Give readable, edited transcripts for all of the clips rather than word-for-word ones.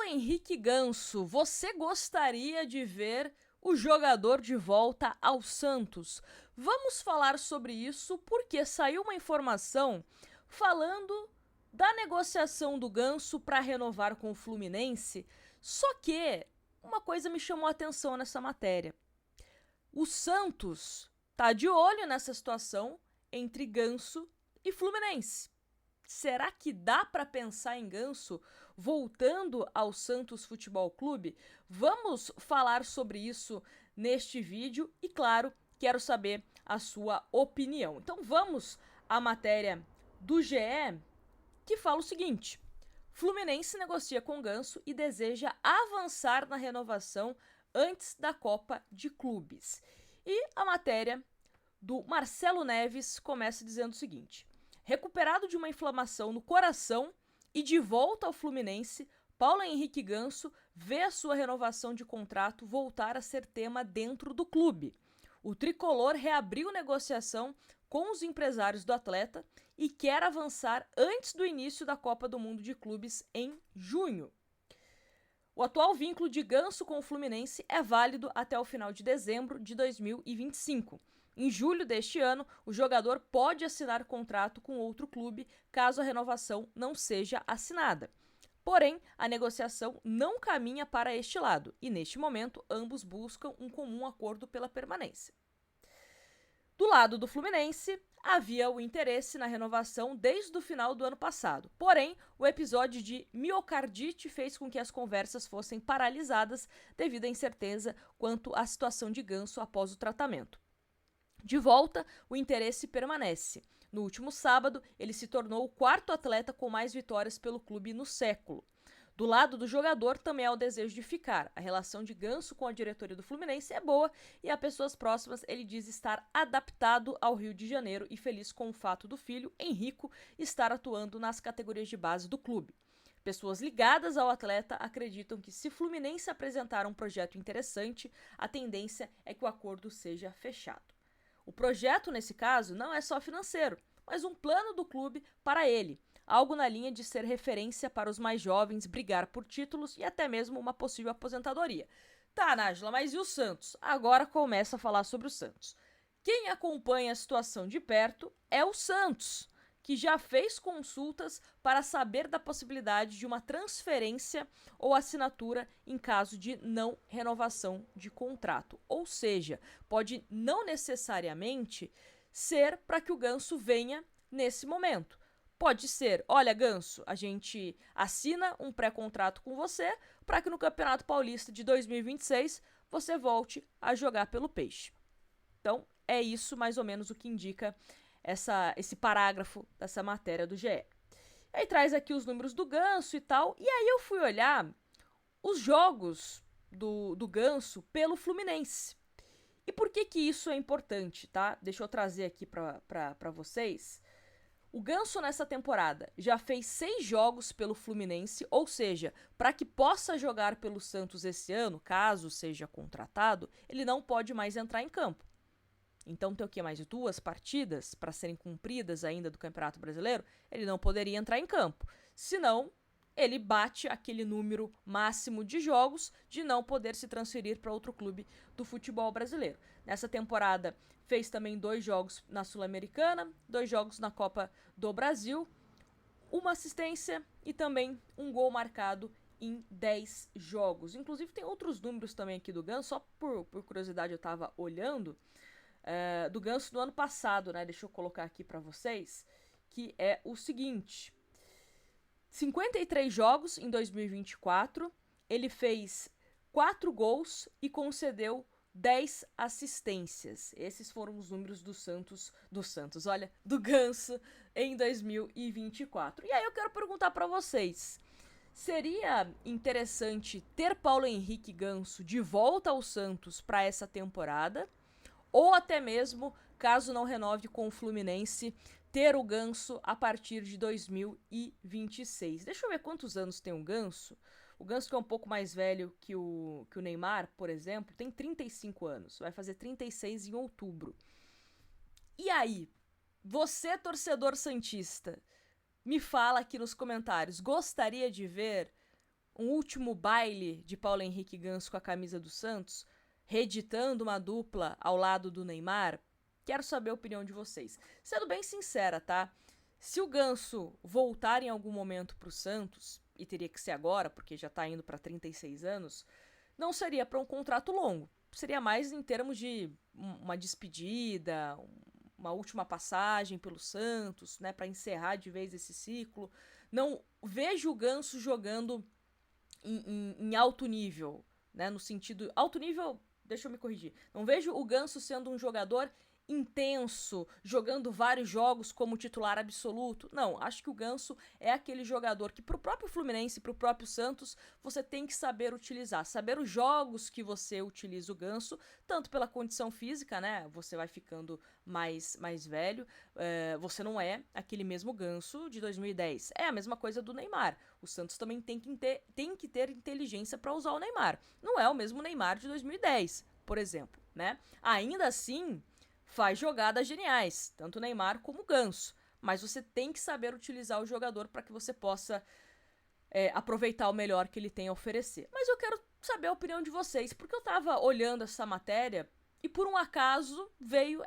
Henrique Ganso, você gostaria de ver o jogador de volta ao Santos? Vamos falar sobre isso porque saiu uma informação falando da negociação do Ganso para renovar com o Fluminense, só que uma coisa me chamou a atenção nessa matéria. O Santos tá de olho nessa situação entre Ganso e Fluminense. Será que dá para pensar em Ganso voltando ao Santos Futebol Clube? Vamos falar sobre isso neste vídeo e, claro, quero saber a sua opinião. Então vamos à matéria do GE, que fala o seguinte: Fluminense negocia com Ganso e deseja avançar na renovação antes da Copa de Clubes. E a matéria do Marcelo Neves começa dizendo o seguinte: recuperado de uma inflamação no coração e de volta ao Fluminense, Paulo Henrique Ganso vê a sua renovação de contrato voltar a ser tema dentro do clube. O tricolor reabriu negociação com os empresários do atleta e quer avançar antes do início da Copa do Mundo de Clubes em junho. O atual vínculo de Ganso com o Fluminense é válido até o final de dezembro de 2025. Em julho deste ano, o jogador pode assinar contrato com outro clube caso a renovação não seja assinada. Porém, a negociação não caminha para este lado e, neste momento, ambos buscam um comum acordo pela permanência. Do lado do Fluminense, havia o interesse na renovação desde o final do ano passado. Porém, o episódio de miocardite fez com que as conversas fossem paralisadas devido à incerteza quanto à situação de Ganso após o tratamento. De volta, o interesse permanece. No último sábado, ele se tornou o quarto atleta com mais vitórias pelo clube no século. Do lado do jogador, também há o desejo de ficar. A relação de Ganso com a diretoria do Fluminense é boa e a pessoas próximas ele diz estar adaptado ao Rio de Janeiro e feliz com o fato do filho, Henrico, estar atuando nas categorias de base do clube. Pessoas ligadas ao atleta acreditam que se Fluminense apresentar um projeto interessante, a tendência é que o acordo seja fechado. O projeto, nesse caso, não é só financeiro, mas um plano do clube para ele, algo na linha de ser referência para os mais jovens, brigar por títulos e até mesmo uma possível aposentadoria. Tá, Nájila, mas e o Santos? Agora começa a falar sobre o Santos. Quem acompanha a situação de perto é o Santos, que já fez consultas para saber da possibilidade de uma transferência ou assinatura em caso de não renovação de contrato. Ou seja, pode não necessariamente ser para que o Ganso venha nesse momento. Pode ser, olha, Ganso, a gente assina um pré-contrato com você para que no Campeonato Paulista de 2026 você volte a jogar pelo Peixe. Então, é isso mais ou menos o que indica esse parágrafo dessa matéria do GE. Aí traz aqui os números do Ganso e tal, e aí eu fui olhar os jogos do Ganso pelo Fluminense. E por que isso é importante, tá? Deixa eu trazer aqui para vocês. O Ganso nessa temporada já fez 6 jogos pelo Fluminense, ou seja, para que possa jogar pelo Santos esse ano, caso seja contratado, ele não pode mais entrar em campo. Então tem o que? Mais 2 partidas para serem cumpridas ainda do Campeonato Brasileiro? Ele não poderia entrar em campo. Senão, ele bate aquele número máximo de jogos de não poder se transferir para outro clube do futebol brasileiro. Nessa temporada, fez também 2 jogos na Sul-Americana, 2 jogos na Copa do Brasil, 1 assistência e também 1 gol marcado em 10 jogos. Inclusive, tem outros números também aqui do Ganso, só por curiosidade eu estava olhando. Do Ganso do ano passado, né? Deixa eu colocar aqui para vocês, que é o seguinte: 53 jogos em 2024, ele fez 4 gols e concedeu 10 assistências. Esses foram os números do Ganso em 2024. E aí eu quero perguntar para vocês: seria interessante ter Paulo Henrique Ganso de volta ao Santos para essa temporada? Ou até mesmo, caso não renove com o Fluminense, ter o Ganso a partir de 2026. Deixa eu ver quantos anos tem o Ganso. O Ganso, que é um pouco mais velho que o Neymar, por exemplo, tem 35 anos. Vai fazer 36 em outubro. E aí, você, torcedor santista, me fala aqui nos comentários, gostaria de ver um último baile de Paulo Henrique Ganso com a camisa do Santos, reeditando uma dupla ao lado do Neymar? Quero saber a opinião de vocês. Sendo bem sincera, tá? Se o Ganso voltar em algum momento pro Santos, e teria que ser agora, porque já tá indo para 36 anos, não seria para um contrato longo. Seria mais em termos de uma despedida, uma última passagem pelo Santos, né, para encerrar de vez esse ciclo. Não vejo o Ganso jogando em alto nível, né, no sentido alto nível. Deixa eu me corrigir. Não vejo o Ganso sendo um jogador intenso, jogando vários jogos como titular absoluto. Não, acho que o Ganso é aquele jogador que pro próprio Fluminense, pro próprio Santos, você tem que saber utilizar, saber os jogos que você utiliza o Ganso, tanto pela condição física, né, você vai ficando mais velho, você não é aquele mesmo Ganso de 2010, é a mesma coisa do Neymar, o Santos também tem que ter inteligência para usar o Neymar, não é o mesmo Neymar de 2010, por exemplo, né, ainda assim faz jogadas geniais, tanto o Neymar como o Ganso. Mas você tem que saber utilizar o jogador para que você possa aproveitar o melhor que ele tem a oferecer. Mas eu quero saber a opinião de vocês, porque eu tava olhando essa matéria e por um acaso veio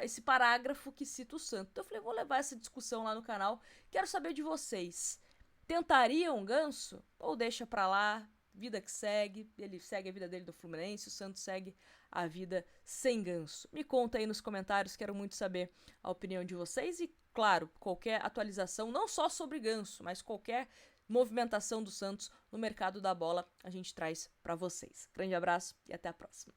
esse parágrafo que cita o Santos. Então eu falei, vou levar essa discussão lá no canal. Quero saber de vocês. Tentariam o Ganso? Ou deixa pra lá, vida que segue, ele segue a vida dele do Fluminense, o Santos segue a vida sem Ganso. Me conta aí nos comentários, quero muito saber a opinião de vocês e, claro, qualquer atualização, não só sobre Ganso, mas qualquer movimentação do Santos no mercado da bola, a gente traz para vocês. Grande abraço e até a próxima.